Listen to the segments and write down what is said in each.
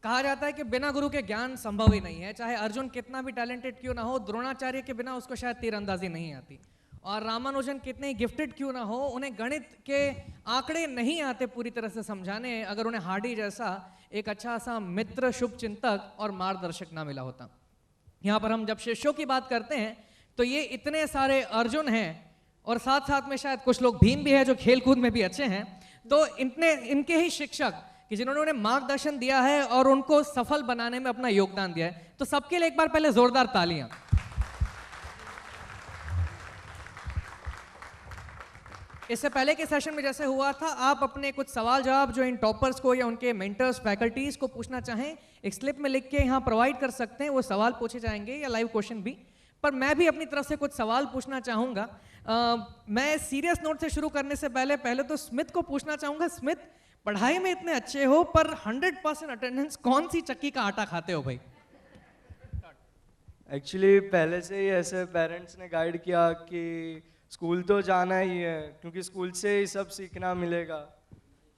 कहा जाता है कि बिना गुरु के ज्ञान संभव ही नहीं है। चाहे अर्जुन कितना भी टैलेंटेड क्यों ना हो, द्रोणाचार्य के बिना उसको शायद तीरंदाजी नहीं आती। और रामानुजन कितने ही गिफ्टेड क्यों ना हो, उन्हें गणित के आंकड़े नहीं आते पूरी तरह से समझाने, अगर उन्हें हार्डी जैसा एक अच्छा सा मित्र, शुभ चिंतक और मार्गदर्शक ना मिला होता। यहाँ पर हम जब शिष्यों की बात करते हैं तो ये इतने सारे अर्जुन हैं और साथ साथ में शायद कुछ लोग भीम भी है जो खेल कूद में भी अच्छे हैं। तो इनके ही शिक्षक कि जिन्होंने उन्हें मार्गदर्शन दिया है और उनको सफल बनाने में अपना योगदान दिया है। तो सबके लिए एक बार पहले जोरदार तालियां। इससे पहले के सेशन में जैसे हुआ था, आप अपने कुछ सवाल जवाब जो इन टॉपर्स को या उनके मेंटर्स, फैकल्टीज को पूछना चाहें, एक स्लिप में लिख के यहाँ प्रोवाइड कर सकते हैं। वो सवाल पूछे जाएंगे या लाइव क्वेश्चन भी। पर मैं भी अपनी तरफ से कुछ सवाल पूछना चाहूंगा। मैं सीरियस नोट से शुरू करने से पहले तो स्मिथ को पूछना चाहूंगा। स्मिथ, पढ़ाई में इतने अच्छे हो पर 100% अटेंडेंस, कौन सी चक्की का आटा खाते हो भाई? एक्चुअली पहले से ही ऐसे पेरेंट्स ने गाइड किया कि स्कूल तो जाना ही है, क्योंकि स्कूल से ही सब सीखना मिलेगा।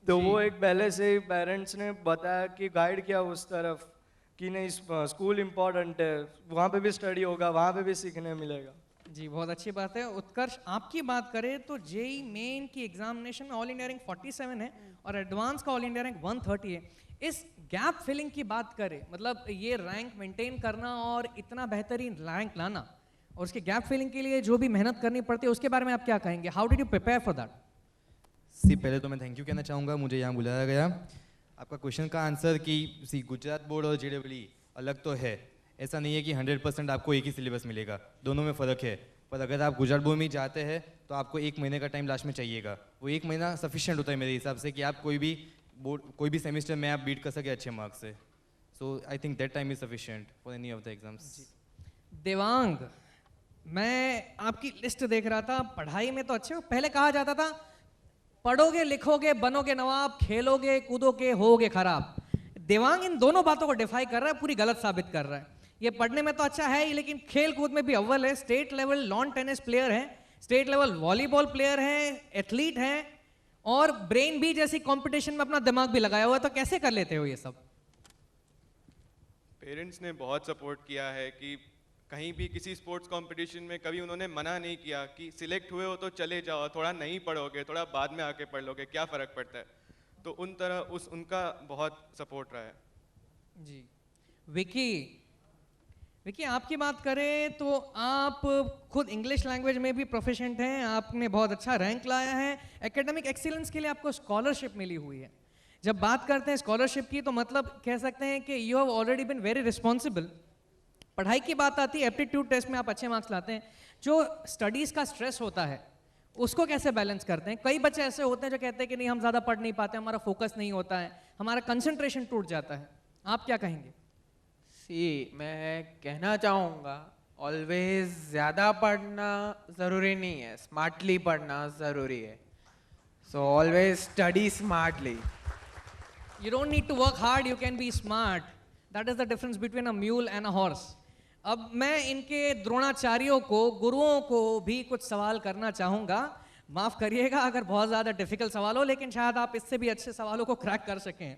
तो वो एक पहले से ही पेरेंट्स ने बताया कि गाइड किया उस तरफ कि नहीं, स्कूल इम्पोर्टेंट है, वहाँ पे भी स्टडी होगा, वहाँ पे भी सीखने मिलेगा। जी, बहुत अच्छी बात है। उत्कर्ष, आपकी बात करें तो जेई मेन की एग्जामिनेशन में ऑल इंडिया रैंक 47 है और एडवांस का ऑल इंडिया रैंक 130 है। इस गैप फिलिंग की बात करें, मतलब ये रैंक मेंटेन करना और इतना बेहतरीन रैंक लाना और उसके गैप फिलिंग के लिए जो भी मेहनत करनी पड़ती है, उसके बारे में आप क्या कहेंगे? How did you prepare for that? पहले तो मैं थैंक यू कहना चाहूँगा, मुझे यहाँ बुलाया गया। आपका क्वेश्चन का आंसर कि गुजरात बोर्ड और जेडब्ल्यू अलग तो है, ऐसा नहीं है कि 100% आपको एक ही सिलेबस मिलेगा, दोनों में फ़र्क है। पर अगर आप गुजरात बोर्ड में जाते हैं तो आपको 1 महीने का टाइम लास्ट में चाहिएगा। वो 1 महीना सफिशिएंट होता है मेरे हिसाब से कि आप कोई भी सेमेस्टर में आप बीट कर सके अच्छे मार्क्स से। So I think that time is sufficient for any of the exams. Devang, मैं आपकी लिस्ट देख रहा था, पढ़ाई में तो अच्छे हो। पहले कहा जाता था पढ़ोगे लिखोगे बनोगे नवाब, खेलोगे कूदोगे होगे खराब। देवांग इन दोनों बातों को डिफाई कर रहा है, पूरी गलत साबित कर रहा है। ये पढ़ने में तो अच्छा है ही, लेकिन खेल कूद में भी अव्वल है। State level lawn tennis player है, स्टेट लेवल वॉलीबॉल प्लेयर है, एथलीट है और ब्रेन बी जैसी कंपटीशन में अपना दिमाग भी लगाया हुआ है। तो कैसे कर लेते हो ये सब? पेरेंट्स ने बहुत सपोर्ट किया है कि कहीं भी किसी स्पोर्ट्स कंपटीशन में कभी उन्होंने मना नहीं किया कि सिलेक्ट हुए हो तो चले जाओ, थोड़ा नहीं पढ़ोगे, थोड़ा बाद में आके पढ़ लोगे, क्या फ़र्क पड़ता है। तो उनका बहुत सपोर्ट रहा है। जी, विकी आपकी बात करें तो आप खुद इंग्लिश लैंग्वेज में भी प्रोफिशिएंट हैं, आपने बहुत अच्छा रैंक लाया है, एकेडमिक एक्सीलेंस के लिए आपको स्कॉलरशिप मिली हुई है। जब बात करते हैं स्कॉलरशिप की तो मतलब कह सकते हैं कि you have already been very responsible. पढ़ाई की बात आती है, एप्टीट्यूड टेस्ट में आप अच्छे मार्क्स लाते हैं, जो स्टडीज़ का स्ट्रेस होता है उसको कैसे बैलेंस करते हैं? कई बच्चे ऐसे होते हैं जो कहते हैं कि नहीं हम ज़्यादा पढ़ नहीं पाते, हमारा फोकस नहीं होता है, हमारा कंसंट्रेशन टूट जाता है। आप क्या कहेंगे? मैं कहना चाहूँगा ऑलवेज ज़्यादा पढ़ना ज़रूरी नहीं है, स्मार्टली पढ़ना ज़रूरी है। So always study smartly. You don't need to work hard, you can be smart. That is the difference between a mule and a horse. अब मैं इनके द्रोणाचार्यों को, गुरुओं को भी कुछ सवाल करना चाहूँगा। माफ़ करिएगा अगर बहुत ज़्यादा डिफिकल्ट सवाल हो, लेकिन शायद आप इससे भी अच्छे सवालों को क्रैक कर सकें।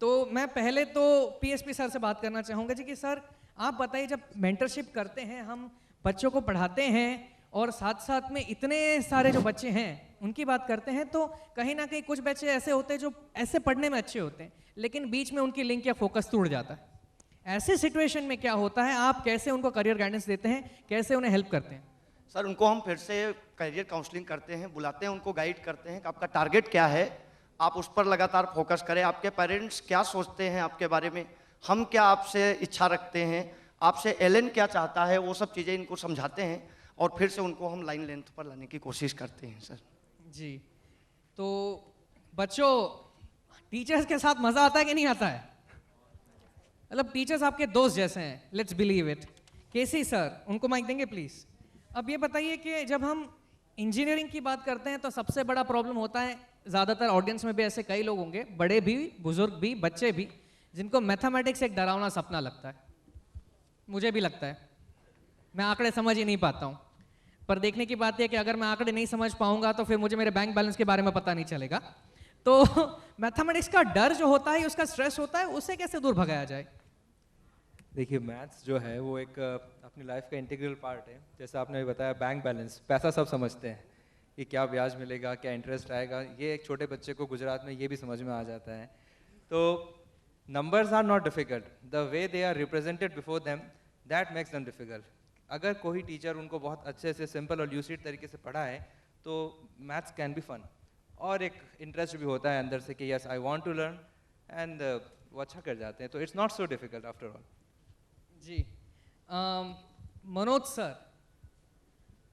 तो मैं पहले तो पीएसपी सर से बात करना चाहूँगा जी कि सर आप बताइए, जब मेंटरशिप करते हैं, हम बच्चों को पढ़ाते हैं और साथ साथ में इतने सारे जो बच्चे हैं उनकी बात करते हैं, तो कहीं ना कहीं कुछ बच्चे ऐसे होते हैं जो ऐसे पढ़ने में अच्छे होते हैं लेकिन बीच में उनकी लिंक या फोकस टूट जाता है। ऐसे सिचुएशन में क्या होता है, आप कैसे उनको करियर गाइडेंस देते हैं, कैसे उन्हें हेल्प करते हैं? सर उनको हम फिर से करियर काउंसलिंग करते हैं, बुलाते हैं, उनको गाइड करते हैं कि आपका टारगेट क्या है, आप उस पर लगातार फोकस करें। आपके पेरेंट्स क्या सोचते हैं आपके बारे में, हम क्या आपसे इच्छा रखते हैं, आपसे एलन क्या चाहता है, वो सब चीज़ें इनको समझाते हैं और फिर से उनको हम लाइन लेंथ पर लाने की कोशिश करते हैं सर। जी, तो बच्चों, टीचर्स के साथ मज़ा आता है कि नहीं आता है? मतलब टीचर्स आपके दोस्त जैसे हैं, let's believe it. KC sir, उनको माइक देंगे प्लीज। अब ये बताइए कि जब हम इंजीनियरिंग की बात करते हैं तो सबसे बड़ा प्रॉब्लम होता है, ज़्यादातर ऑडियंस में भी ऐसे कई लोग होंगे, बड़े भी, बुजुर्ग भी, बच्चे भी, जिनको मैथमेटिक्स एक डरावना सपना लगता है। मुझे भी लगता है, मैं आंकड़े समझ ही नहीं पाता हूँ। पर देखने की बात यह कि अगर मैं आंकड़े नहीं समझ पाऊंगा तो फिर मुझे मेरे बैंक बैलेंस के बारे में पता नहीं चलेगा। तो मैथमेटिक्स का डर जो होता है, उसका स्ट्रेस होता है, उसे कैसे दूर भगाया जाए? देखिए मैथ्स जो है वो एक अपनी लाइफ का इंटीग्रल पार्ट है। जैसे आपने अभी बताया बैंक बैलेंस, पैसा सब समझते हैं कि क्या ब्याज मिलेगा, क्या इंटरेस्ट आएगा, ये एक छोटे बच्चे को गुजरात में ये भी समझ में आ जाता है। तो numbers are not difficult, the way they are represented before them that makes them difficult. अगर कोई टीचर उनको बहुत अच्छे से सिंपल और ल्यूसिड तरीके से पढ़ाए तो मैथ्स कैन बी फन, और एक इंटरेस्ट भी होता है अंदर से कि yes I want to learn, and वो अच्छा कर जाते हैं। तो it's not so difficult after all. जी मनोज सर,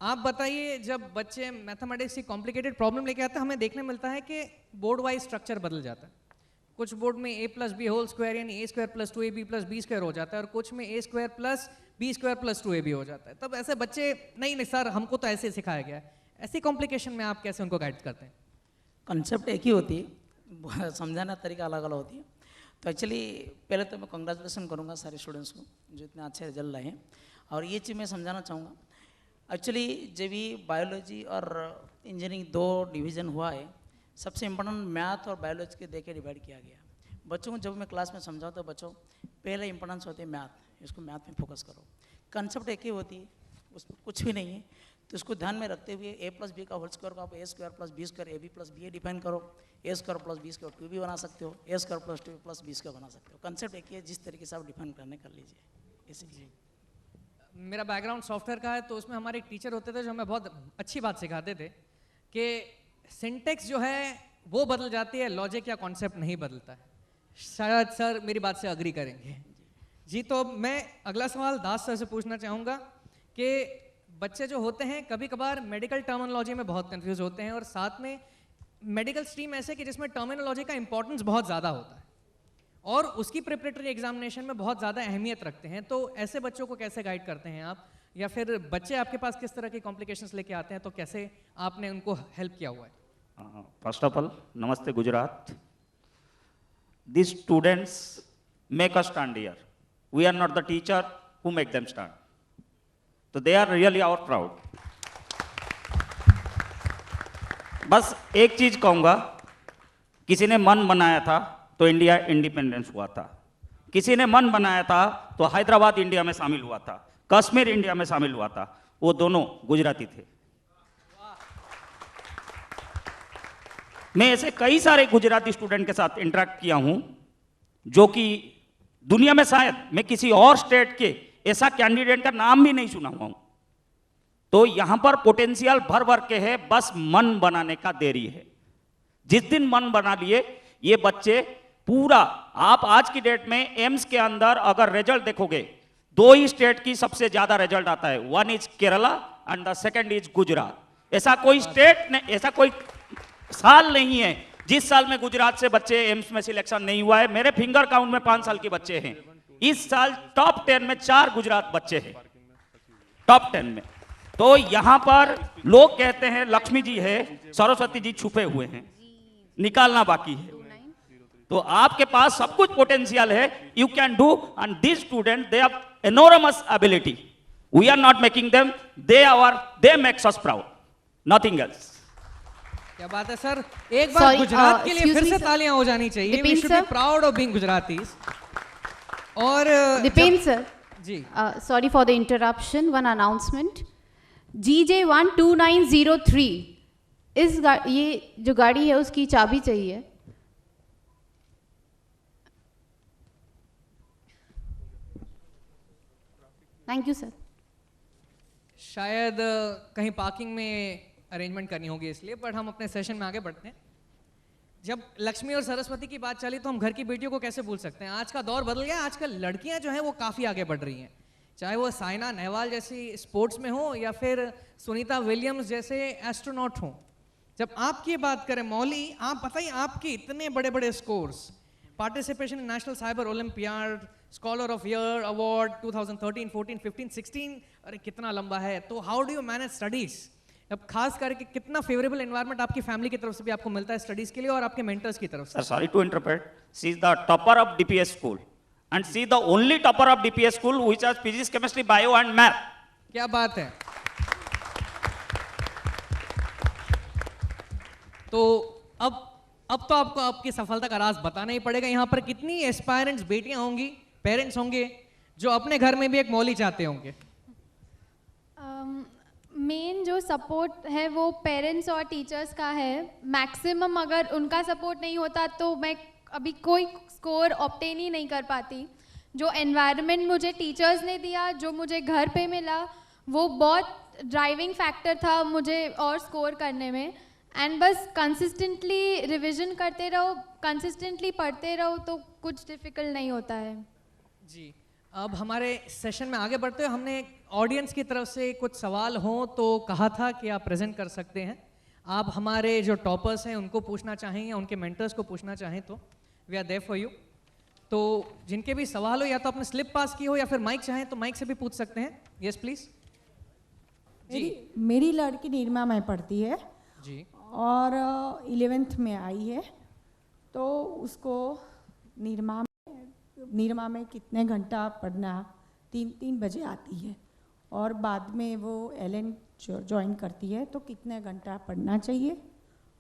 आप बताइए, जब बच्चे मैथमेटिक्स की कॉम्प्लिकेटेड प्रॉब्लम लेके आते हैं, हमें देखने मिलता है कि बोर्ड वाइज स्ट्रक्चर बदल जाता है। कुछ बोर्ड में a + b होल स्क्वायर यानी a² + 2ab + b² हो जाता है, और कुछ में a² + b² + 2ab हो जाता है। तब ऐसे बच्चे नहीं सर हमको तो ऐसे सिखाया गया है, ऐसी कॉम्प्लिकेशन में आप कैसे उनको गाइड करते हैं? कंसेप्ट एक ही होती है, समझाना तरीका अलग अलग होती है। तो एक्चुअली पहले तो मैं कंग्रेचुलेसन करूँगा सारे स्टूडेंट्स को जो इतने अच्छे रिजल्ट लाए हैं। और ये चीज़ मैं समझाना चाहूँगा, एक्चुअली जब भी बायोलॉजी और इंजीनियरिंग 2 डिवीज़न हुआ है, सबसे इम्पोर्टेंट मैथ और बायोलॉजी के दे के डिवाइड किया गया। बच्चों को जब मैं क्लास में समझाऊँ तो बच्चों पहले इंपॉर्टेंस होती है मैथ, इसको मैथ में फोकस करो। कंसेप्ट एक ही होती है, उसमें कुछ भी नहीं है। तो इसको ध्यान में रखते हुए a + b का होल स्क्वायर को आप a² + b² ab + ba define करो, a² + b² 2 भी बना सकते हो, a² + 2 + b² बना सकते हो। कंसेप्ट एक ही है, जिस तरीके से आप डिफाइन करने कर लीजिए इसीलिए। मेरा बैकग्राउंड सॉफ्टवेयर का है, तो उसमें हमारे एक टीचर होते थे जो हमें बहुत अच्छी बात सिखाते थे कि सिंटेक्स जो है वो बदल जाती है, लॉजिक या कॉन्सेप्ट नहीं बदलता है। शायद सर मेरी बात से अग्री करेंगे। जी, तो मैं अगला सवाल दास सर से पूछना चाहूँगा कि बच्चे जो होते हैं कभी कभार मेडिकल टर्मिनोलॉजी में बहुत कंफ्यूज होते हैं, और साथ में मेडिकल स्ट्रीम ऐसे कि जिसमें टर्मिनोलॉजी का इंपॉर्टेंस बहुत ज़्यादा होता है और उसकी प्रिपरेटरी एग्जामिनेशन में बहुत ज़्यादा अहमियत रखते हैं। तो ऐसे बच्चों को कैसे गाइड करते हैं आप, या फिर बच्चे आपके पास किस तरह की कॉम्प्लिकेशंस लेके आते हैं, तो कैसे आपने उनको हेल्प किया हुआ है? फर्स्ट ऑफ ऑल नमस्ते Gujarat. These students make us stand here. We are not the teacher who make them stand. So they are really our proud. बस एक चीज कहूंगा, किसी ने मन बनाया था तो इंडिया इंडिपेंडेंस हुआ था, किसी ने मन बनाया था तो हैदराबाद इंडिया में शामिल हुआ था, कश्मीर इंडिया में शामिल हुआ था, वो दोनों गुजराती थे। मैं ऐसे कई सारे गुजराती स्टूडेंट के साथ इंटरेक्ट किया हूं जो कि दुनिया में शायद मैं किसी और स्टेट के ऐसा कैंडिडेट का नाम भी नहीं सुना हुआ हूं। तो यहां पर पोटेंशियल भर भर के है, बस मन बनाने का देरी है। जिस दिन मन बना लिए ये बच्चे पूरा, आप आज की डेट में एम्स के अंदर अगर रिजल्ट देखोगे, 2 ही स्टेट की सबसे ज्यादा रिजल्ट आता है, 1 is Kerala and the second is Gujarat. ऐसा कोई स्टेट ने, ऐसा कोई साल नहीं है जिस साल में गुजरात से बच्चे एम्स में सिलेक्शन नहीं हुआ है। मेरे फिंगर काउंट में 5 साल के बच्चे हैं। इस साल टॉप 10 में 4 गुजरात बच्चे हैं, टॉप 10 में। तो यहां पर लोग कहते हैं लक्ष्मी जी है, सरस्वती जी छुपे हुए हैं, निकालना बाकी है। तो आपके पास सब कुछ पोटेंशियल है, you can do, and this student they have enormous ability. We are not making them, they makes us proud, nothing else. क्या बात है सर, एक बार गुजरात के लिए फिर से तालियां हो जानी चाहिए। We should be proud of being Gujaratis. और Dipen sir ji, sorry for the interruption, one announcement. GJ12903 ये जो गाड़ी है उसकी चाबी चाहिए। Thank you sir. शायद कहीं पार्किंग में अरेंजमेंट करनी होगी इसलिए, बट हम अपने सेशन में आगे बढ़ते हैं। जब लक्ष्मी और सरस्वती की बात चली तो हम घर की बेटियों को कैसे भूल सकते हैं। आज का दौर बदल गया, आजकल लड़कियां जो हैं वो काफ़ी आगे बढ़ रही हैं, चाहे वो साइना नेहवाल जैसी स्पोर्ट्स में हो या फिर सुनीता विलियम्स जैसे एस्ट्रोनॉट हो। जब आपकी बात करें मौली, आप बताइए आपके इतने बड़े बड़े scores, participation in national cyber olympiad, scholar of year award 2013, 14, 15, 16, अरे कितना लंबा है। तो how do you manage studies? अब खास करके कितना फेवरेबल एनवायरनमेंट आपकी फैमिली की तरफ से भी आपको मिलता है स्टडीज के लिए और आपके मेंटर्स की तरफ से? Sorry to interrupt. She is the topper of DPS school, and she is the only topper of DPS school which has physics, chemistry, bio, and math. क्या बात है। तो अब अब तो आपको आपकी सफलता का राज बताना ही पड़ेगा। यहाँ पर कितनी एस्पायरेंट्स बेटियां होंगी, पेरेंट्स होंगे जो अपने घर में भी एक मौली चाहते होंगे? मेन जो सपोर्ट है वो पेरेंट्स और टीचर्स का है। मैक्सिमम अगर उनका सपोर्ट नहीं होता तो मैं अभी कोई स्कोर ऑब्टेन ही नहीं कर पाती। जो एनवायरनमेंट मुझे टीचर्स ने दिया, जो मुझे घर पे मिला, वो बहुत ड्राइविंग फैक्टर था मुझे और स्कोर करने में। एंड बस कंसिस्टेंटली रिवीजन करते रहो, कंसिस्टेंटली पढ़ते रहो तो कुछ डिफ़िकल्ट नहीं होता है। जी, अब हमारे सेशन में आगे बढ़ते हुए हमने ऑडियंस की तरफ से कुछ सवाल हों तो कहा था कि आप प्रेजेंट कर सकते हैं। आप हमारे जो टॉपर्स हैं उनको पूछना चाहें या उनके मेंटर्स को पूछना चाहें तो we are there for you. तो जिनके भी सवाल हो, या तो आपने स्लिप पास की हो या फिर माइक चाहें तो माइक से भी पूछ सकते हैं। Yes please. मेरी लड़की निरमा में पढ़ती है जी, और 11th में आई है। तो उसको निरमा में कितने घंटा पढ़ना, 3 बजे आती है और बाद में वो LN ज्वाइन करती है, तो कितने घंटा पढ़ना चाहिए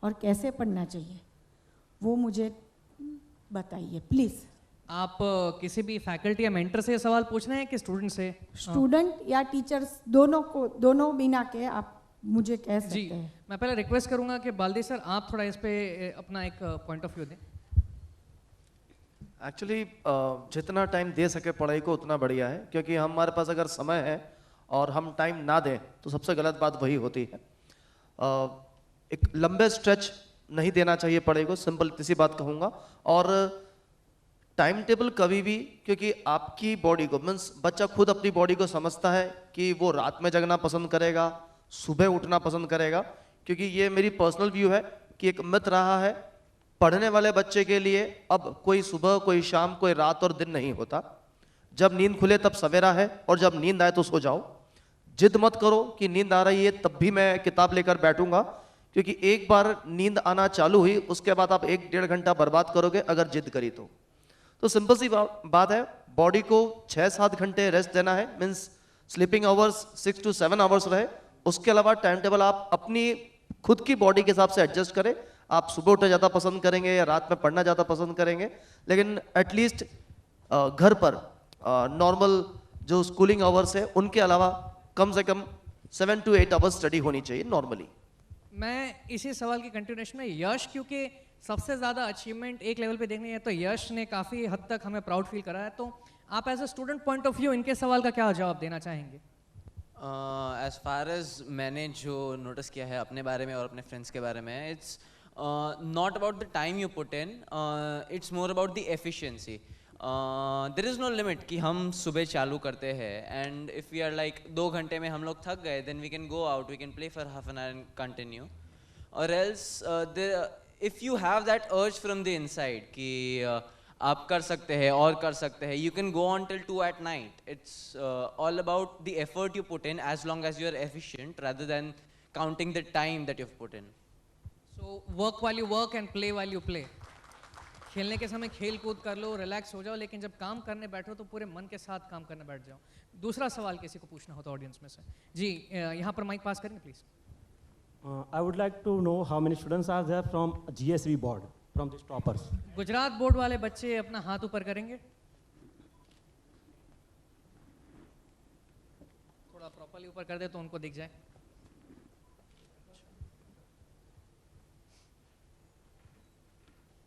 और कैसे पढ़ना चाहिए वो मुझे बताइए प्लीज़। आप किसी भी फैकल्टी या मेंटर से सवाल पूछ रहे हैं कि स्टूडेंट से? स्टूडेंट या टीचर्स, दोनों बिना के आप मुझे कह सकते जी, हैं। मैं पहले रिक्वेस्ट करूंगा कि बाल्दी सर आप थोड़ा इस पे अपना एक पॉइंट ऑफ व्यू दें। एक्चुअली जितना टाइम दे सके पढ़ाई को उतना बढ़िया है, क्योंकि हमारे पास अगर समय है और हम टाइम ना दें तो सबसे गलत बात वही होती है। एक लंबे स्ट्रेच नहीं देना चाहिए पढ़ाई को, सिंपल इसी बात कहूँगा। और टाइम टेबल कभी भी, क्योंकि आपकी बॉडी को, मीन्स बच्चा खुद अपनी बॉडी को समझता है कि वो रात में जगना पसंद करेगा, सुबह उठना पसंद करेगा। क्योंकि ये मेरी पर्सनल व्यू है कि एक मिथ रहा है पढ़ने वाले बच्चे के लिए, अब कोई सुबह, कोई शाम, कोई रात और दिन नहीं होता। जब नींद खुले तब सवेरा है, और जब नींद आए तो सो जाओ। जिद मत करो कि नींद आ रही है तब भी मैं किताब लेकर बैठूंगा, क्योंकि एक बार नींद आना चालू हुई उसके बाद आप 1-1.5 घंटा बर्बाद करोगे अगर जिद करी तो सिंपल सी बात है, बॉडी को 6-7 घंटे रेस्ट देना है। Means sleeping hours 6 to 7 hours रहे। उसके अलावा टाइम टेबल आप अपनी खुद की बॉडी के हिसाब से एडजस्ट करें। आप सुबह उठना ज़्यादा पसंद करेंगे या रात में पढ़ना ज़्यादा पसंद करेंगे, लेकिन एटलीस्ट घर पर नॉर्मल जो स्कूलिंग आवर्स है उनके अलावा कम से कम 7 to 8 आवर्स स्टडी होनी चाहिए नॉर्मली। मैं इसी सवाल की कंटिन्यूएशन में यश, क्योंकि सबसे ज़्यादा अचीवमेंट एक लेवल पे देखनी है तो यश ने काफ़ी हद तक हमें प्राउड फील करा है, तो आप as a student point of view इनके सवाल का क्या जवाब देना चाहेंगे? एज फार एज मैंने जो नोटिस किया है अपने बारे में और अपने फ्रेंड्स के बारे में, it's not about the time you put in, it's more about the efficiency. There is no limit कि हम सुबह चालू करते हैं and if we are like 2 घंटे में हम लोग थक गए, then we can go out, we can play for half an hour and continue. और else if you have that urge from the inside कि आप कर सकते हैं और कर सकते हैं, you can go on till 2 at night. It's all about the effort you put in, as long as you are efficient rather than counting the time that you've put in. So work while you work and play while you play. खेलने के समय खेल कूद कर लो, relax हो जाओ, लेकिन जब काम करने बैठो तो पूरे मन के साथ काम करने बैठ जाओ। दूसरा सवाल किसी को पूछना हो तो ऑडियंस में से जी, यहाँ पर माइक पास करेंगे please. I would like to know how many students are there from GSV board, from these toppers. Gujarat board वाले बच्चे अपना हाथ ऊपर करेंगे, थोड़ा प्रॉपर्ली ऊपर कर दे तो उनको दिख जाए।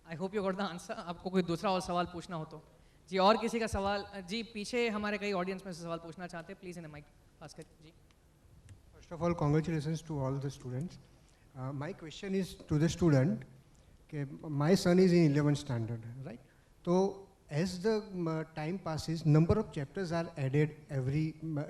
I hope you got the answer. आपको कोई दूसरा और सवाल पूछना हो तो जी, और किसी का सवाल? जी पीछे हमारे कई ऑडियंस में से सवाल पूछना चाहते हैं, प्लीज इन्हें माइक पास करें जी। First of all, congratulations to all the students. My question is to the student. Okay, my son is in 11th standard, right? So, as the time passes, number of chapters are added every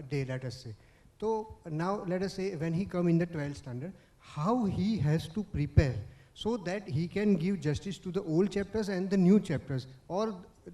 day, let us say. So, now let us say when he come in the 12th standard, how he has to prepare so that he can give justice to the old chapters and the new chapters, or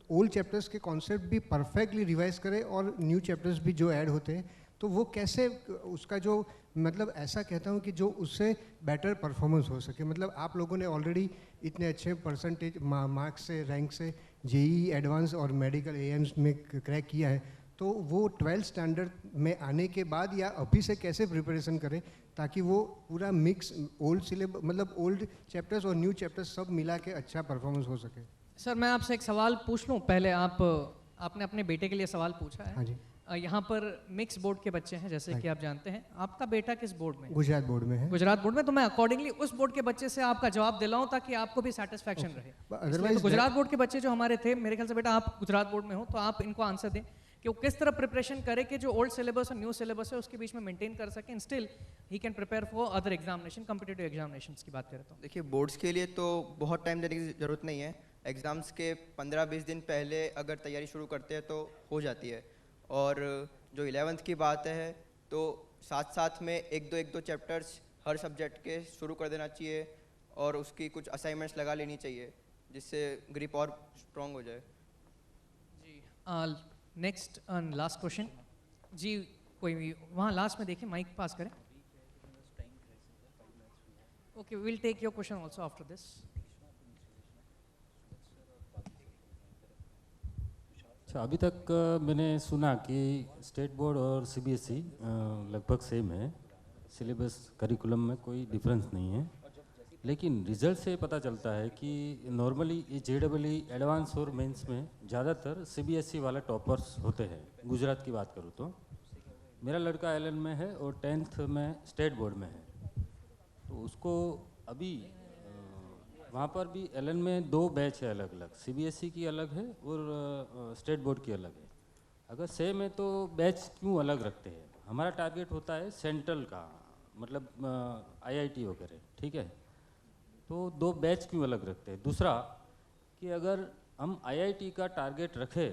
old chapters के concept भी perfectly revise करे और new chapters भी जो add होते हैं, तो वो कैसे उसका जो मतलब ऐसा कहता हूँ कि जो उससे बेटर परफॉर्मेंस हो सके। मतलब आप लोगों ने ऑलरेडी इतने अच्छे परसेंटेज मार्क्स से, रैंक से जेई एडवांस और मेडिकल एएम्स में क्रैक किया है, तो वो 12th स्टैंडर्ड में आने के बाद या अभी से कैसे प्रिपरेशन करें ताकि वो पूरा मिक्स ओल्ड सिलेबस मतलब ओल्ड चैप्टर्स और न्यू चैप्टर्स सब मिला के अच्छा परफॉर्मेंस हो सके? सर मैं आपसे एक सवाल पूछ लूँ पहले। आपने अपने बेटे के लिए सवाल पूछा है। हाँ जी। यहाँ पर मिक्स बोर्ड के बच्चे हैं जैसे कि आप जानते हैं। आपका बेटा किस बोर्ड में? गुजरात बोर्ड में है। गुजरात बोर्ड में। तो मैं अकॉर्डिंगली उस बोर्ड के बच्चे से आपका जवाब दिलाऊं ताकि आपको भी सेटिस्फैक्शन रहे। अदरवाइज तो गुजरात बोर्ड के बच्चे जो हमारे थे, मेरे ख्याल से बेटा आप गुजरात बोर्ड में हो, तो आप इनको आंसर दें कि वो किस तरह प्रिपरेशन करे कि जो ओल्ड सिलेबस और न्यू सिलेबस है उसके बीच में मेंटेन कर सकें, still he can prepare for other examination, competitive examinations की बात करें तो। देखिए बोर्ड्स के लिए तो बहुत टाइम देने की ज़रूरत नहीं है। एग्ज़ाम्स के 15-20 दिन पहले अगर तैयारी शुरू करते हैं तो हो जाती है। और जो 11th की बात है तो साथ साथ में एक दो चैप्टर्स हर सब्जेक्ट के शुरू कर देना चाहिए और उसकी कुछ असाइनमेंट्स लगा लेनी चाहिए जिससे ग्रिप और स्ट्रॉन्ग हो जाए। जी नेक्स्ट एंड लास्ट क्वेश्चन जी, कोई वहाँ लास्ट में देखिए, माइक पास करें। Okay, will take your question also after this. अच्छा, अभी तक मैंने सुना कि स्टेट बोर्ड और सीबीएसई लगभग सेम है, सिलेबस करिकुलम में कोई डिफरेंस नहीं है, लेकिन रिजल्ट से पता चलता है कि नॉर्मली ये जेडब्ल्यू एडवांस और मेंस में ज़्यादातर सीबीएसई वाले टॉपर्स होते हैं। गुजरात की बात करूँ तो मेरा लड़का एलएन में है और 10th में स्टेट बोर्ड में है, तो उसको अभी वहाँ पर भी एलएन में 2 बैच है अलग अलग, सीबीएसई की अलग है और स्टेट बोर्ड की अलग है। अगर सेम है तो बैच क्यों अलग रखते हैं? हमारा टारगेट होता है सेंट्रल का, मतलब आईआईटी वगैरह, ठीक है, तो 2 बैच क्यों अलग रखते हैं? दूसरा कि अगर हम आईआईटी का टारगेट रखें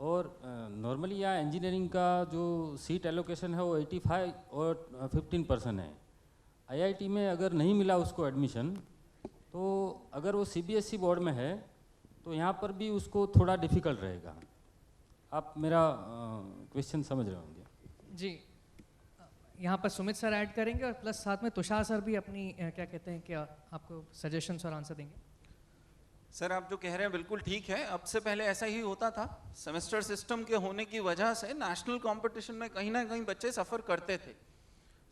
और नॉर्मली यहाँ इंजीनियरिंग का जो सीट एलोकेशन है वो 85 और 15% है, आईआईटी में अगर नहीं मिला उसको एडमिशन, तो अगर वो सीबीएसई बोर्ड में है तो यहाँ पर भी उसको थोड़ा डिफ़िकल्ट रहेगा। आप मेरा क्वेश्चन समझ रहे होंगे। जी, यहाँ पर सुमित सर ऐड करेंगे और प्लस साथ में तुषार सर भी अपनी क्या कहते हैं कि आपको सजेशंस और आंसर देंगे। सर आप जो कह रहे हैं बिल्कुल ठीक है। अब से पहले ऐसा ही होता था, सेमेस्टर सिस्टम के होने की वजह से नेशनल कंपटीशन में कहीं ना कहीं बच्चे सफ़र करते थे।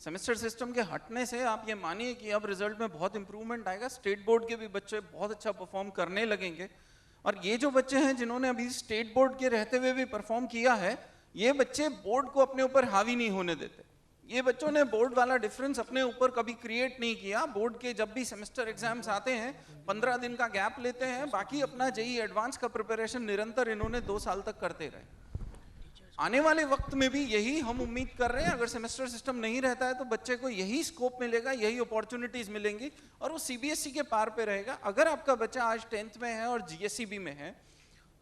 सेमेस्टर सिस्टम के हटने से आप ये मानिए कि अब रिजल्ट में बहुत इंप्रूवमेंट आएगा, स्टेट बोर्ड के भी बच्चे बहुत अच्छा परफॉर्म करने लगेंगे। और ये जो बच्चे हैं जिन्होंने अभी स्टेट बोर्ड के रहते हुए भी परफॉर्म किया है, ये बच्चे बोर्ड को अपने ऊपर हावी नहीं होने देते। ये बच्चों ने बोर्ड वाला डिफरेंस अपने ऊपर कभी क्रिएट नहीं किया। बोर्ड के जब भी सेमेस्टर एग्जाम्स आते हैं 15 दिन का गैप लेते हैं, बाकी अपना जेई एडवांस का प्रिपरेशन निरंतर इन्होंने 2 साल तक करते रहे। आने वाले वक्त में भी यही हम उम्मीद कर रहे हैं। अगर सेमेस्टर सिस्टम नहीं रहता है तो बच्चे को यही स्कोप मिलेगा, यही अपॉर्चुनिटीज मिलेंगी और वो सीबीएसई के पार पे रहेगा। अगर आपका बच्चा आज 10th में है और जीएसईबी में है,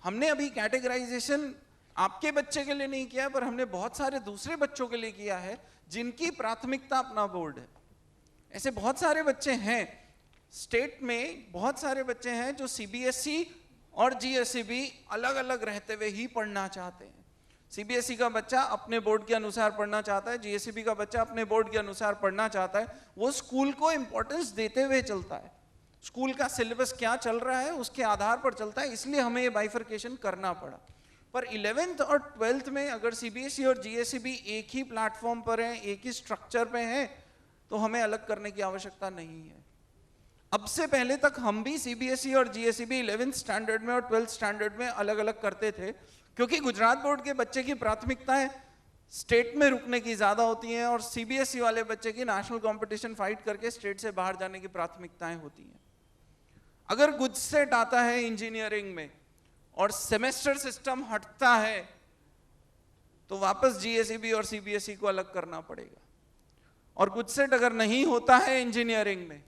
हमने अभी कैटेगराइजेशन आपके बच्चे के लिए नहीं किया, पर हमने बहुत सारे दूसरे बच्चों के लिए किया है जिनकी प्राथमिकता अपना बोर्ड है। ऐसे बहुत सारे बच्चे हैं स्टेट में, बहुत सारे बच्चे हैं जो सीबीएसई और जीएसईबी अलग अलग रहते हुए ही पढ़ना चाहते हैं। सीबीएसई का बच्चा अपने बोर्ड के अनुसार पढ़ना चाहता है, जीएसईबी का बच्चा अपने बोर्ड के अनुसार पढ़ना चाहता है। वो स्कूल को इंपॉर्टेंस देते हुए चलता है, स्कूल का सिलेबस क्या चल रहा है उसके आधार पर चलता है, इसलिए हमें ये बाइफर्केशन करना पड़ा। पर 11th और 12th में अगर सीबीएसई और जीएसईबी एक ही प्लेटफॉर्म पर हैं, एक ही स्ट्रक्चर पे हैं, तो हमें अलग करने की आवश्यकता नहीं है। अब से पहले तक हम भी सीबीएसई और जीएसईबी 11th स्टैंडर्ड में और 12th स्टैंडर्ड में अलग अलग करते थे, क्योंकि गुजरात बोर्ड के बच्चे की प्राथमिकताएं स्टेट में रुकने की ज़्यादा होती हैं और सीबीएसई वाले बच्चे की नेशनल कंपटीशन फाइट करके स्टेट से बाहर जाने की प्राथमिकताएं होती हैं। अगर गुजसेट आता है इंजीनियरिंग में और सेमेस्टर सिस्टम हटता है तो वापस जीएसईबी और सीबीएसई को अलग करना पड़ेगा। और गुजसेट अगर नहीं होता है इंजीनियरिंग में,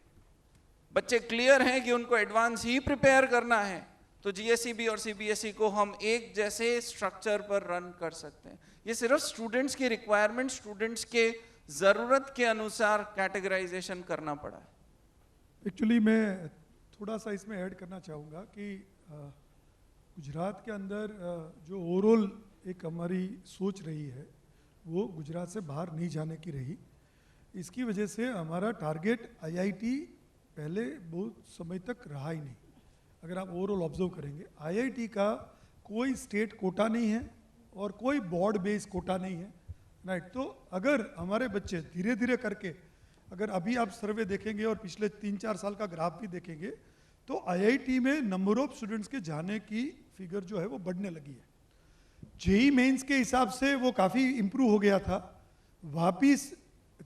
बच्चे क्लियर हैं कि उनको एडवांस ही प्रिपेयर करना है, तो जीएसईबी और सीबीएसई को हम एक जैसे स्ट्रक्चर पर रन कर सकते हैं। ये सिर्फ स्टूडेंट्स की रिक्वायरमेंट, स्टूडेंट्स के ज़रूरत के अनुसार कैटेगराइजेशन करना पड़ा है। एक्चुअली मैं थोड़ा सा इसमें ऐड करना चाहूँगा कि गुजरात के अंदर जो ओवरऑल एक हमारी सोच रही है वो गुजरात से बाहर नहीं जाने की रही। इसकी वजह से हमारा टारगेट आईआईटी पहले बहुत समय तक रहा ही नहीं। अगर आप ओवरऑल ऑब्जर्व करेंगे, आईआईटी का कोई स्टेट कोटा नहीं है और कोई बोर्ड बेस कोटा नहीं है, राइट। तो अगर हमारे बच्चे धीरे धीरे करके, अगर अभी आप सर्वे देखेंगे और पिछले 3-4 साल का ग्राफ भी देखेंगे, तो IIT में नंबर ऑफ स्टूडेंट्स के जाने की फिगर जो है वो बढ़ने लगी है। जेई मेंस के हिसाब से वो काफ़ी इम्प्रूव हो गया था, वापिस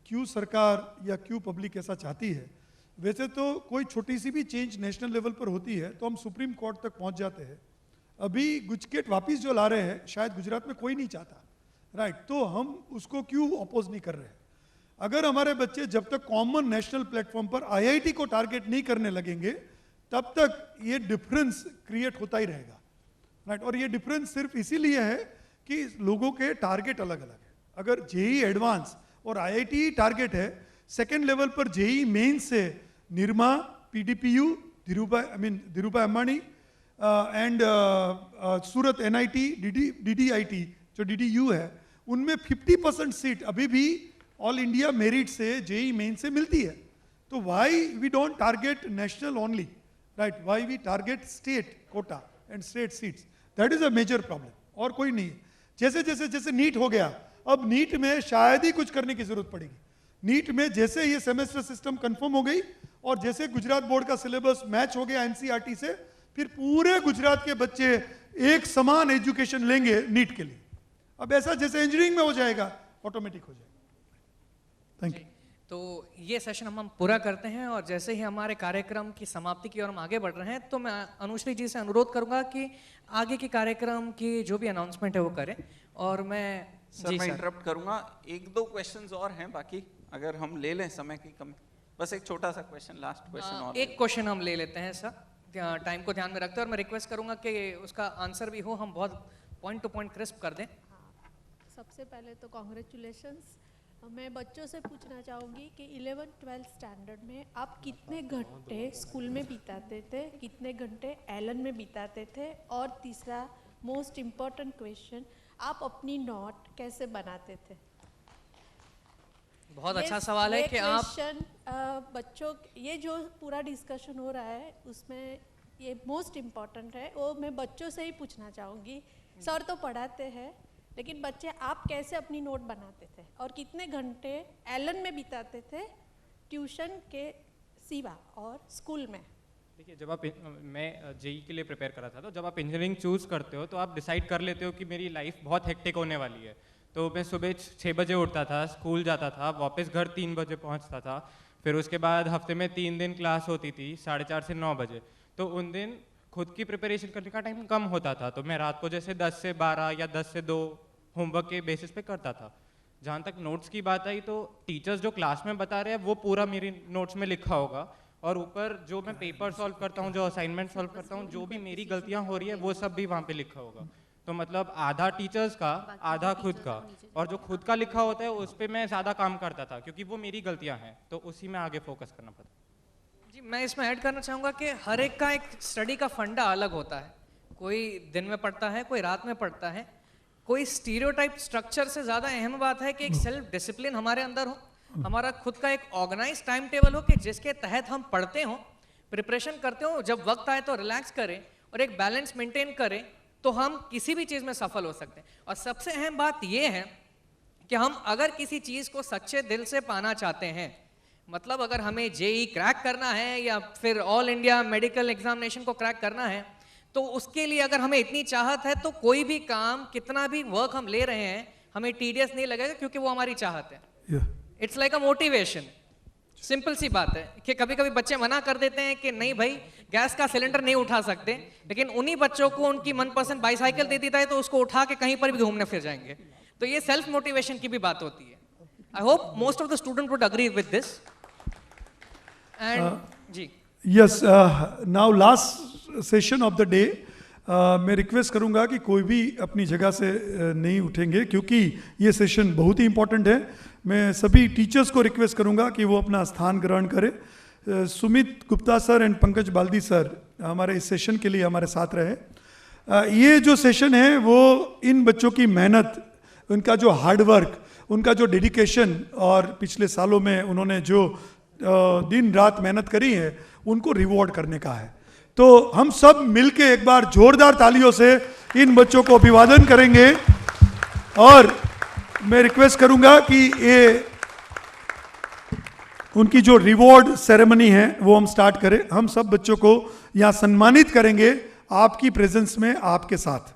क्यों सरकार या क्यों पब्लिक ऐसा चाहती है? वैसे तो कोई छोटी सी भी चेंज नेशनल लेवल पर होती है तो हम सुप्रीम कोर्ट तक पहुंच जाते हैं। अभी गुजकेट वापिस जो ला रहे हैं, शायद गुजरात में कोई नहीं चाहता, राइट। तो हम उसको क्यों अपोज नहीं कर रहे हैं? अगर हमारे बच्चे जब तक कॉमन नेशनल प्लेटफॉर्म पर IIT को टारगेट नहीं करने लगेंगे, तब तक ये डिफरेंस क्रिएट होता ही रहेगा, राइट। और ये डिफरेंस सिर्फ इसीलिए है कि लोगों के टारगेट अलग अलग है। अगर जेई एडवांस और IIT टारगेट है, सेकेंड लेवल पर जेई मेन से Nirma, PDPU, Dhirubhai Ambani and Surat NIT, DDIT जो DDU है, उनमें 50% सीट अभी भी ऑल इंडिया मेरिट से जेई मेन से मिलती है। तो why we don't target national only, right? Why we target state quota and state seats? That is a major problem, और कोई नहीं है। जैसे जैसे जैसे नीट हो गया, अब नीट में शायद ही कुछ करने की जरूरत पड़ेगी। नीट में जैसे ये सेमेस्टर सिस्टम कंफर्म हो गई और जैसे गुजरात बोर्ड का सिलेबस मैच हो गया NCERT से, फिर पूरे गुजरात के बच्चे एक समान एजुकेशन लेंगे नीट के लिए। अब ऐसा जैसे इंजीनियरिंग में हो जाएगा, ऑटोमेटिक हो जाएगा। Thank you. तो ये सेशन हम पूरा करते हैं और जैसे ही हमारे कार्यक्रम की समाप्ति की ओर हम आगे बढ़ रहे हैं, तो मैं अनुश्री जी से अनुरोध करूंगा कि आगे के कार्यक्रम की जो भी अनाउंसमेंट है वो करें। और मैं इंटरप्ट करूंगा, 1-2 क्वेश्चंस और हैं बाकी, अगर हम ले लें समय की कमी। बस एक छोटा सा क्वेश्चन, लास्ट क्वेश्चन और एक क्वेश्चन हम ले लेते हैं सर, टाइम को ध्यान में रखते हैं। और मैं रिक्वेस्ट करूंगा कि उसका आंसर भी हो, हम बहुत पॉइंट टू पॉइंट क्रिस्प कर दें। सबसे पहले तो कॉन्ग्रेचुलेशंस। मैं बच्चों से पूछना चाहूँगी कि 11th-12th स्टैंडर्ड में आप कितने घंटे स्कूल में बिताते थे, कितने घंटे एलन में बिताते थे, और तीसरा मोस्ट इम्पॉर्टेंट क्वेश्चन, आप अपनी नोट कैसे बनाते थे? बहुत अच्छा सवाल है कि आप बच्चों, ये जो पूरा डिस्कशन हो रहा है उसमें ये मोस्ट इम्पॉर्टेंट है, वो मैं बच्चों से ही पूछना चाहूँगी। सर तो पढ़ाते हैं, लेकिन बच्चे आप कैसे अपनी नोट बनाते थे और कितने घंटे एलन में बिताते थे ट्यूशन के सिवा और स्कूल में? देखिए, जब आप, मैं जेई के लिए प्रिपेयर कर रहा था, तो जब आप इंजीनियरिंग चूज़ करते हो तो आप डिसाइड कर लेते हो कि मेरी लाइफ बहुत हेक्टिक होने वाली है। तो मैं सुबह 6 बजे उठता था, स्कूल जाता था, वापस घर 3 बजे पहुंचता था, फिर उसके बाद हफ्ते में 3 दिन क्लास होती थी 4:30 से 9 बजे। तो उन दिन खुद की प्रिपरेशन करने का टाइम कम होता था, तो मैं रात को जैसे 10 से 12 या 10 से 2 होमवर्क के बेसिस पे करता था। जहाँ तक नोट्स की बात आई, तो टीचर्स जो क्लास में बता रहे हैं वो पूरा मेरी नोट्स में लिखा होगा, और ऊपर जो मैं पेपर सॉल्व करता हूँ, जो असाइनमेंट सॉल्व करता हूँ, जो भी मेरी गलतियाँ हो रही है वो सब भी वहाँ पे लिखा होगा। तो मतलब आधा टीचर्स का, आधा खुद का, और जो खुद का लिखा होता है उस पर मैं ज़्यादा काम करता था, क्योंकि वो मेरी गलतियाँ हैं, तो उसी में आगे फोकस करना पड़ता। जी, मैं इसमें ऐड करना चाहूँगा कि हर एक का एक स्टडी का फंडा अलग होता है। कोई दिन में पढ़ता है, कोई रात में पढ़ता है। कोई स्टीरियोटाइप स्ट्रक्चर से ज़्यादा अहम बात है कि एक सेल्फ डिसिप्लिन हमारे अंदर हो, हमारा खुद का एक ऑर्गेनाइज टाइम टेबल हो कि जिसके तहत हम पढ़ते हो, प्रिपरेशन करते हो, जब वक्त आए तो रिलैक्स करें और एक बैलेंस मेंटेन करें, तो हम किसी भी चीज़ में सफल हो सकते हैं। और सबसे अहम बात यह है कि हम अगर किसी चीज़ को सच्चे दिल से पाना चाहते हैं, मतलब अगर हमें जेई क्रैक करना है या फिर ऑल इंडिया मेडिकल एग्जामिनेशन को क्रैक करना है, तो उसके लिए अगर हमें इतनी चाहत है तो कोई भी काम, कितना भी वर्क हम ले रहे हैं, हमें टीडियस नहीं लगेगा, क्योंकि वो हमारी चाहत है। It's like a motivation. Simple सी बात है कि कभी कभी बच्चे मना कर देते हैं कि नहीं भाई गैस का सिलेंडर नहीं उठा सकते, लेकिन उन्हीं बच्चों को उनकी मनपसंद बाईसाइकिल दे देता है तो उसको उठा के कहीं पर भी घूमने फिर जाएंगे। तो ये सेल्फ मोटिवेशन की भी बात होती है। I hope most of the student would agree with this. And जी, yes, now last session of the day. मैं रिक्वेस्ट करूंगा कि कोई भी अपनी जगह से नहीं उठेंगे, क्योंकि ये सेशन बहुत ही इंपॉर्टेंट है। मैं सभी टीचर्स को रिक्वेस्ट करूंगा कि वो अपना स्थान ग्रहण करें। Sumit Gupta sir and Pankaj Baldi sir हमारे इस सेशन के लिए हमारे साथ रहे। ये जो सेशन है वो इन बच्चों की मेहनत, उनका जो हार्डवर्क, उनका जो डेडिकेशन, और पिछले सालों में उन्होंने जो दिन रात मेहनत करी है, उनको रिवॉर्ड करने का है। तो हम सब मिलके एक बार जोरदार तालियों से इन बच्चों को अभिवादन करेंगे। और मैं रिक्वेस्ट करूंगा कि ये उनकी जो रिवॉर्ड सेरेमनी है वो हम स्टार्ट करें। हम सब बच्चों को यहाँ सम्मानित करेंगे आपकी प्रेजेंस में, आपके साथ।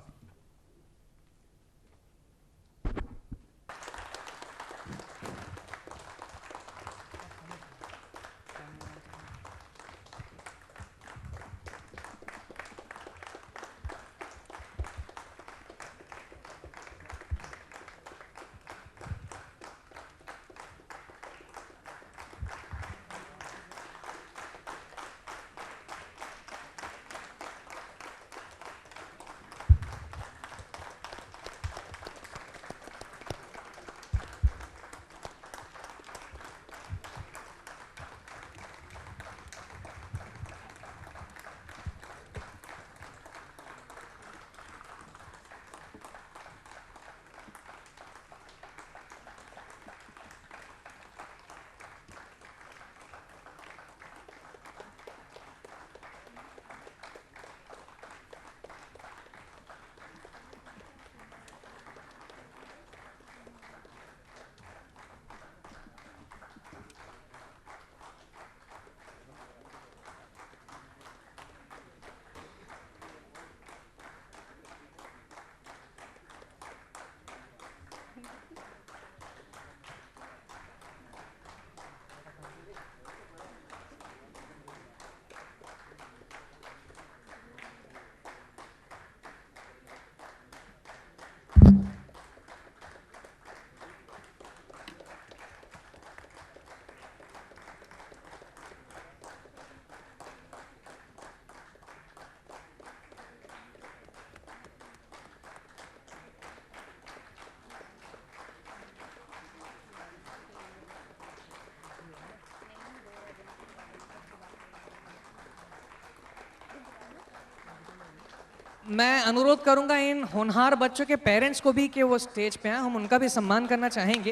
मैं अनुरोध करूंगा इन होनहार बच्चों के पेरेंट्स को भी कि वो स्टेज पे आए, हम उनका भी सम्मान करना चाहेंगे।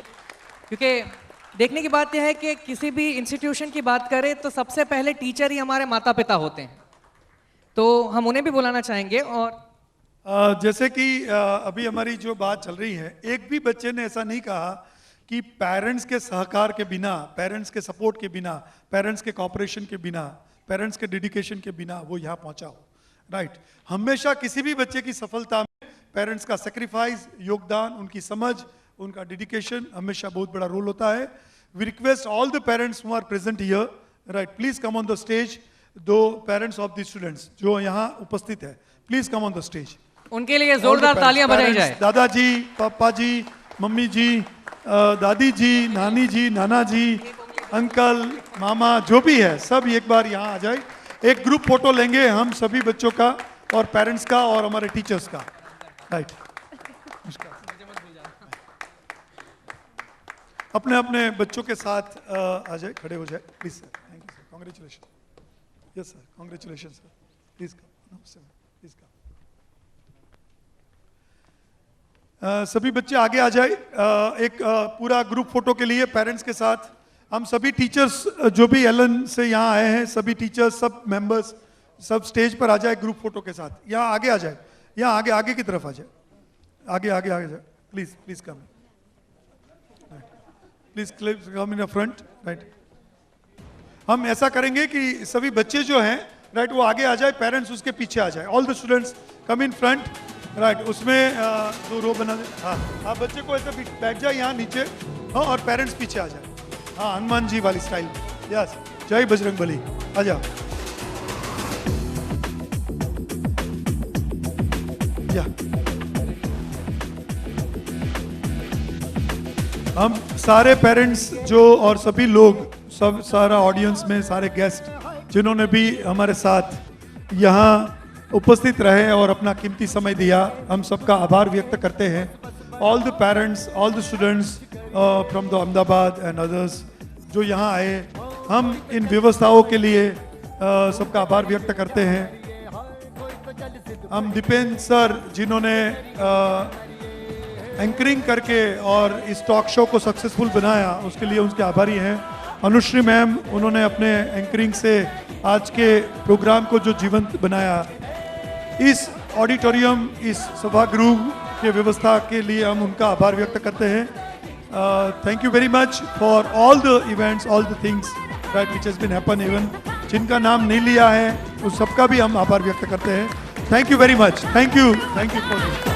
क्योंकि देखने की बात यह है कि किसी भी इंस्टीट्यूशन की बात करें तो सबसे पहले टीचर ही हमारे माता पिता होते हैं, तो हम उन्हें भी बुलाना चाहेंगे। और जैसे कि अभी हमारी जो बात चल रही है, एक भी बच्चे ने ऐसा नहीं कहा कि पेरेंट्स के सहकार के बिना, पेरेंट्स के सपोर्ट के बिना, पेरेंट्स के कॉपरेशन के बिना, पेरेंट्स के डेडिकेशन के बिना वो यहाँ पहुँचा हो। राइट, हमेशा किसी भी बच्चे की सफलता में पेरेंट्स का सेक्रीफाइस, योगदान, उनकी समझ, उनका डेडिकेशन हमेशा बहुत बड़ा रोल होता है। We request all the parents who are present here, right, please come on the stage. दो पेरेंट्स ऑफ द स्टूडेंट्स जो यहाँ उपस्थित है, please come on the stage. उनके लिए जोरदार तालियां बजाई जाए। दादाजी, पापा जी, मम्मी जी, दादी जी, नानी जी, नाना जी, अंकल, मामा, जो भी है सब एक बार यहाँ आ जाए। एक ग्रुप फोटो लेंगे हम सभी बच्चों का और पेरेंट्स का और हमारे टीचर्स का। राइट, अपने अपने बच्चों के साथ आ जाए, खड़े हो जाए please sir. Thank you sir, congratulation. Yes sir, congratulation sir, please come, please come. सभी बच्चे आगे आ जाए। एक पूरा ग्रुप फोटो के लिए पेरेंट्स के साथ हम सभी टीचर्स जो भी एलन से यहाँ आए हैं, सभी टीचर्स, सब मेंबर्स, सब स्टेज पर आ जाए ग्रुप फोटो के साथ। यहाँ आगे आ जाए, यहाँ आगे आगे की तरफ आ जाए, आगे आगे आगे जाए please, please come, please come in front. Right, हम ऐसा करेंगे कि सभी बच्चे जो हैं, राइट, वो आगे आ जाए, पेरेंट्स उसके पीछे आ जाए। All the students come in front. Right, उसमें दो रो बना दे। हाँ, आप बच्चे को ऐसे बैठ जाए यहाँ नीचे, हाँ, और पेरेंट्स पीछे आ जाए। हाँ, हनुमान जी वाली स्टाइल। यस, जय बजरंग बली, आ जाओ। या हम सारे पेरेंट्स जो और सभी लोग, सब सारा ऑडियंस में सारे गेस्ट जिन्होंने भी हमारे साथ यहाँ उपस्थित रहे और अपना कीमती समय दिया, हम सबका आभार व्यक्त करते हैं। All the parents, all the students from the Ahmedabad and others जो यहाँ आए, हम इन व्यवस्थाओं के लिए सबका आभार व्यक्त करते हैं। हम दीपेंद्र सर जिन्होंने एंकरिंग करके और इस टॉक शो को सक्सेसफुल बनाया, उसके लिए उनके आभारी हैं। अनुश्री मैम, उन्होंने अपने एंकरिंग से आज के प्रोग्राम को जो जीवंत बनाया। इस ऑडिटोरियम, इस सभागृह के व्यवस्था के लिए हम उनका आभार व्यक्त करते हैं. Thank you very much for all the events, all the things that which has been happen, even जिनका नाम नहीं लिया है उस सबका भी हम आभार व्यक्त करते हैं. Thank you very much. Thank you for this.